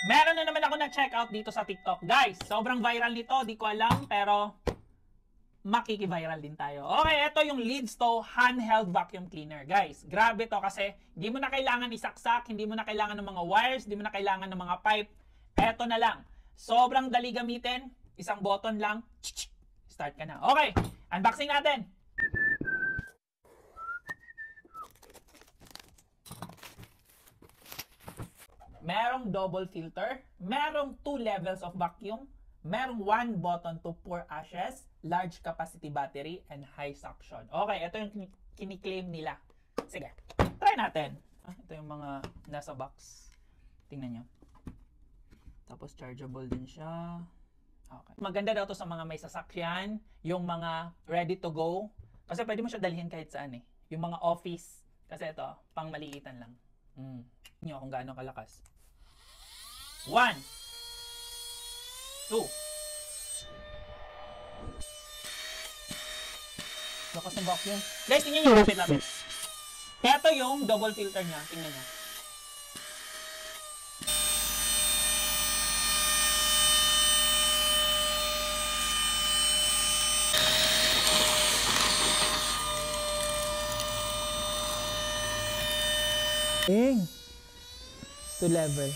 Meron na naman ako na-check out dito sa TikTok. Guys, sobrang viral nito. Di ko alam, pero makiki-viral din tayo. Okay, ito yung Lidsto handheld vacuum cleaner. Guys, grabe to kasi hindi mo na kailangan isaksak, hindi mo na kailangan ng mga wires, hindi mo na kailangan ng mga pipe. Eto na lang. Sobrang dali gamitin. Isang button lang. Start ka na. Okay, unboxing natin. Merong double filter, merong 2 levels of vacuum, merong 1 button to pour ashes, large capacity battery, and high suction. Okay, ito yung kiniklaim nila. Sige, try natin. Ito yung mga nasa box. Tingnan nyo. Tapos chargeable din siya. Okay. Maganda daw to sa mga may sasakyan, yung mga ready to go. Kasi pwede mo siya dalhin kahit saan eh. Yung mga office. Kasi ito, pang maliitan lang. Nyo kung gaano kalakas. 1, 2. Lakas ng vacuum. Guys, tingnan nyo. Lapit. Ito yung double filter niya. Tingnan nyo. Dang. 2 level.